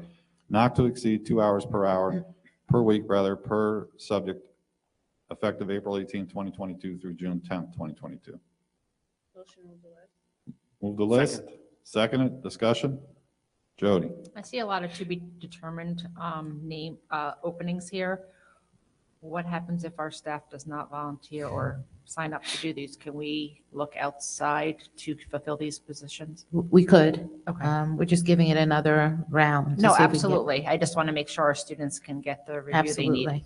not to exceed 2 hours per week, per subject, effective April 18, 2022 through June 10, 2022. Motion move the list. Move the list. Seconded. Discussion. Jody. I see a lot of to be determined openings here. What happens if our staff does not volunteer or sign up to do these? Can we look outside to fulfill these positions? We could. Okay. We're just giving it another round. to No, see if we can get- absolutely. I just want to make sure our students can get the review they need. Absolutely.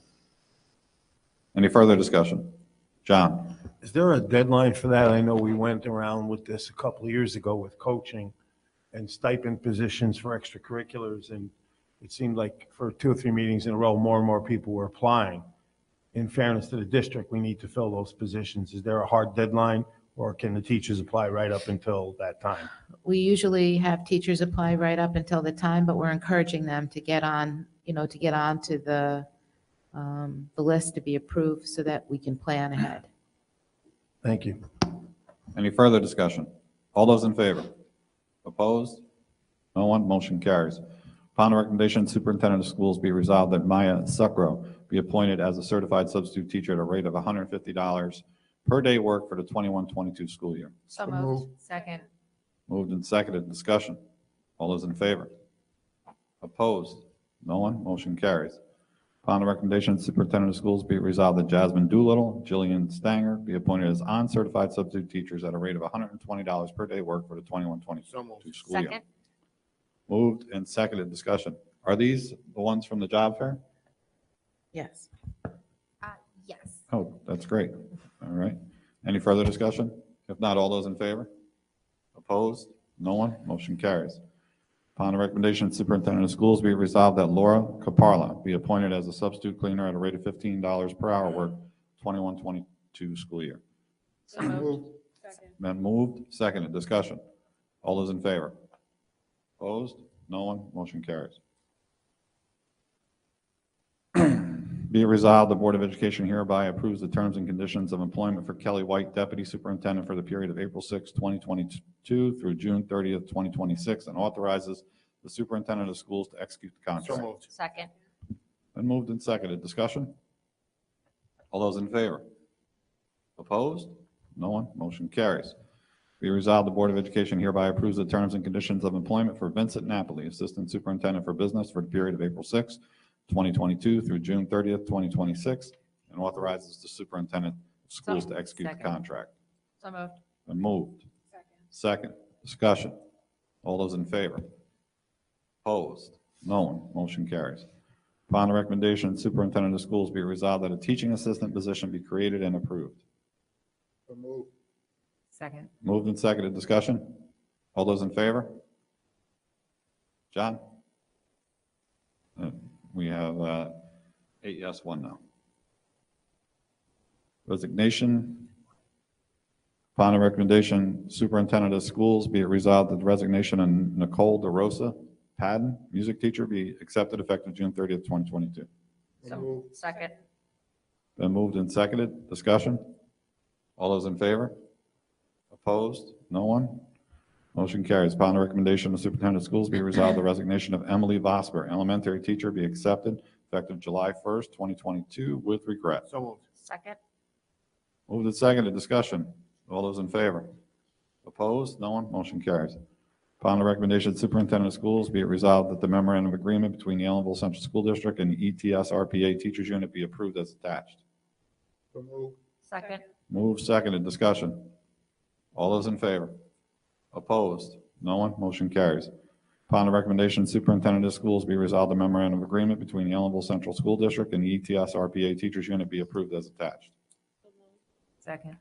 Any further discussion? John. Is there a deadline for that? I know we went around with this a couple of years ago with coaching and stipend positions for extracurriculars, and it seemed like for 2 or 3 meetings in a row, more and more people were applying. In fairness to the district, we need to fill those positions. Is there a hard deadline, or can the teachers apply right up until that time? We usually have teachers apply right up until the time, but we're encouraging them to get on, to get on to the list to be approved so that we can plan ahead. Thank you. Any further discussion? All those in favor? Opposed? No one? Motion carries. Upon the recommendation of the Superintendent of Schools, be resolved that Maya Sucro be appointed as a certified substitute teacher at a rate of $150 per day work for the 21-22 school year. So moved. Second. Moved and seconded. Discussion. All those in favor? Opposed? No one? Motion carries. Upon the recommendation of the Superintendent of Schools, be it resolved that Jasmine Doolittle, Jillian Stanger be appointed as uncertified substitute teachers at a rate of $120 per day work for the 21-22 school year. Second. Moved and seconded. Discussion. Are these the ones from the job fair? Yes. Yes. Oh, that's great. All right. Any further discussion? If not, all those in favor? Opposed? No one? Motion carries. Upon the recommendation of the Superintendent of Schools, be it resolved that Laura Caparla be appointed as a substitute cleaner at a rate of $15 per hour work, 21-22 school year. So moved. Second. Been moved, seconded. Discussion. All those in favor? Opposed? No one? Motion carries. Be it resolved, the Board of Education hereby approves the terms and conditions of employment for Kelly White, Deputy Superintendent, for the period of April 6, 2022 through June 30th, 2026, and authorizes the Superintendent of Schools to execute the contract. So moved. Second. Been moved and seconded. Discussion? All those in favor? Opposed? No one? Motion carries. Be resolved, the Board of Education hereby approves the terms and conditions of employment for Vincent Napoli, Assistant Superintendent for Business for the period of April 6, 2022 through June 30th, 2026, and authorizes the Superintendent of Schools to execute the Second. contract. So moved. Been moved. Second. Discussion. All those in favor? Opposed? No one. Motion carries. Upon the recommendation of the Superintendent of Schools, be it resolved that a teaching assistant position be created and approved. Second. Moved and seconded. Discussion. All those in favor? John? We have 8 yes, 1 no. Resignation. Upon the recommendation, Superintendent of Schools, be it resolved that the resignation of Nicole DeRosa Padden, music teacher, be accepted effective June 30th, 2022. So, second. Been moved and seconded. Discussion. All those in favor? Opposed? No one? Motion carries. Upon the recommendation of the Superintendent of Schools, be resolved the resignation of Emily Vosper, elementary teacher, be accepted effective July 1st, 2022, with regret. So moved. Second. Moved and seconded. Discussion. All those in favor? Opposed? No one? Motion carries. Upon the recommendation of the Superintendent of Schools, be it resolved that the memorandum of agreement between the Ellenville Central School District and the ETS RPA Teachers Unit be approved as attached. Second. Moved, seconded. Discussion. All those in favor? Opposed? No one? Motion carries. Upon the recommendation of the Superintendent of Schools, be resolved the memorandum of agreement between the Ellenville Central School District and the ETS RPA Teachers Unit be approved as attached. Second.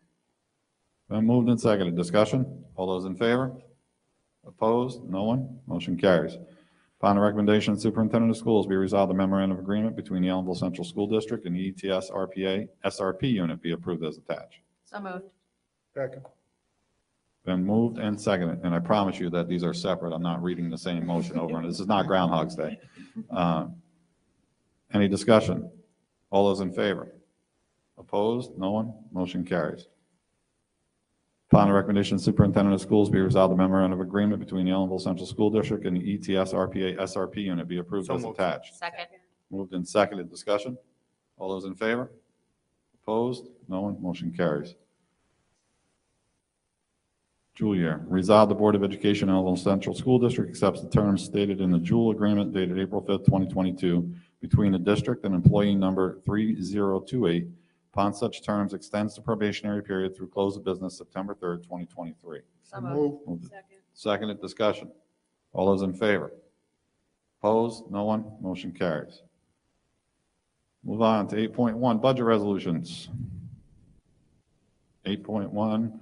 Been moved and seconded. Discussion. All those in favor? Opposed? No one? Motion carries. Upon the recommendation of the Superintendent of Schools, be resolved the memorandum of agreement between the Ellenville Central School District and the ETS RPA SRP Unit be approved as attached. So moved. Second. Been moved and seconded, and I promise you that these are separate. I'm not reading the same motion over, and this is not Groundhog's Day. Any discussion? All those in favor? Opposed? No one? Motion carries. Upon the recommendation of the Superintendent of Schools, be resolved the memorandum of agreement between the Ellenville Central School District and the ETS RPA SRP Unit be approved So as moved. attached. Second. Moved and seconded. Discussion? All those in favor? Opposed? No one? Motion carries. Julia, resolve the Board of Education, Ellenville Central School District accepts the terms stated in the Jewel Agreement dated April 5th, 2022 between the district and employee number 3028. Upon such terms, extends the probationary period through close of business September 3rd, 2023. So moved. Moved. Seconded. Discussion. All those in favor? Opposed? No one? Motion carries. Move on to 8.1, budget resolutions. 8.1,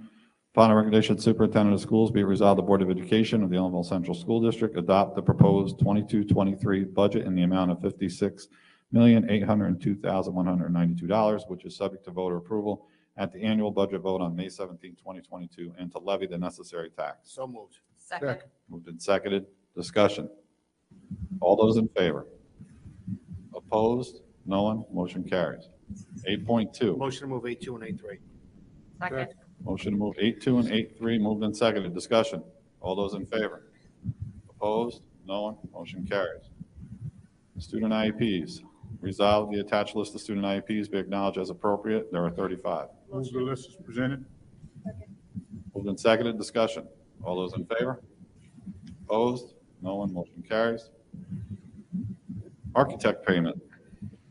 upon the recommendation of the Superintendent of Schools, be it resolved the Board of Education of the Ellenville Central School District adopt the proposed 22-23 budget in the amount of $56,802,192, which is subject to voter approval at the annual budget vote on May 17, 2022, and to levy the necessary tax. So moved. Second. Moved and seconded. Discussion. All those in favor? Opposed? No one? Motion carries. 8.2. Motion to move 8.2 and 8.3. Second. Motion to move 8.2 and 8.3. Moved and seconded. Discussion. All those in favor? Opposed? No one? Motion carries. Student IEPs. Resolve the attached list of student IEPs be acknowledged as appropriate. There are 35. Move the list is presented. Moved and seconded. Discussion. All those in favor? Opposed? No one. Motion carries. Architect payment.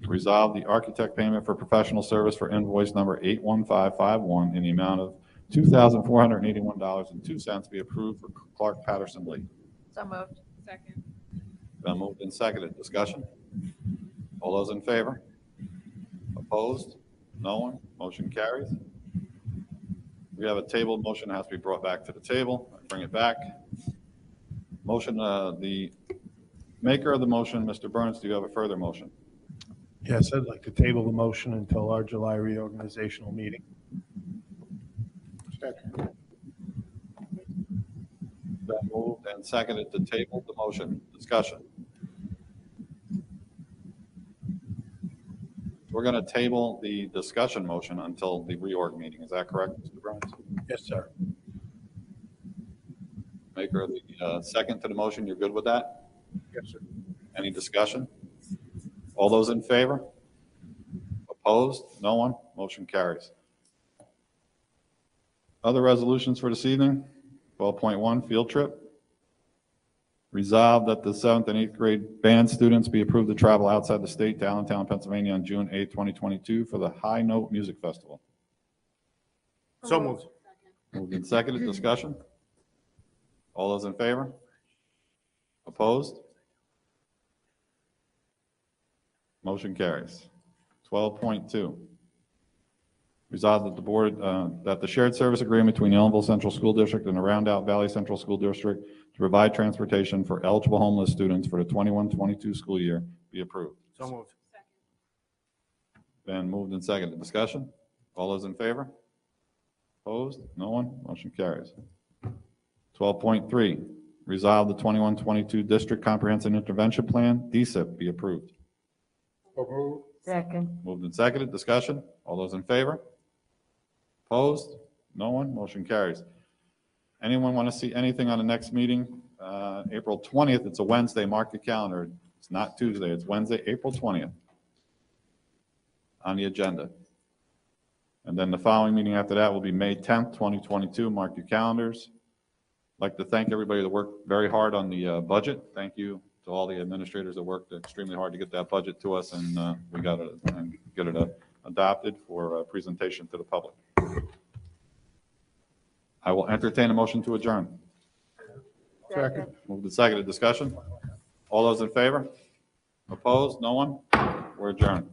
Resolve the architect payment for professional service for invoice number 81551 in the amount of $2,481.02 be approved for Clark Patterson Lee. So moved. Second. Been moved and seconded. Discussion. All those in favor? Opposed? No one? Motion carries. We have a tabled motion that has to be brought back to the table. I bring it back. Motion, the maker of the motion, Mr. Burns, do you have a further motion? Yes, I'd like to table the motion until our July reorganizational meeting. Been moved and seconded to table the motion. Discussion. We're going to table the discussion motion until the reorg meeting. Is that correct, Mr. Burns? Yes, sir. Maker of the second to the motion, you're good with that? Yes, sir. Any discussion? All those in favor? Opposed? No one? Motion carries. Other resolutions for this evening? 12.1, field trip. Resolved that the 7th and 8th grade band students be approved to travel outside the state to Allentown, Pennsylvania on June 8, 2022 for the High Note Music Festival. So moved. Moved and seconded, discussion? All those in favor? Opposed? Motion carries. 12.2. Resolved that the board, that the shared service agreement between the Ellenville Central School District and the Roundout Valley Central School District to provide transportation for eligible homeless students for the 21-22 school year be approved. So moved. Been moved and seconded. Discussion? All those in favor? Opposed? No one? Motion carries. 12.3, resolve the 21-22 District Comprehensive Intervention Plan, DCIP, be approved. Second. Moved and seconded. Discussion? All those in favor? Opposed? No one? Motion carries. Anyone want to see anything on the next meeting? April 20th, it's a Wednesday. Mark the calendar. It's not Tuesday. It's Wednesday, April 20th on the agenda. And then the following meeting after that will be May 10th, 2022. Mark your calendars. I'd like to thank everybody that worked very hard on the budget. Thank you to all the administrators that worked extremely hard to get that budget to us, and we got it and get it adopted for presentation to the public. I will entertain a motion to adjourn. Second. Moved and seconded. Discussion? All those in favor? Opposed? No one? We're adjourned.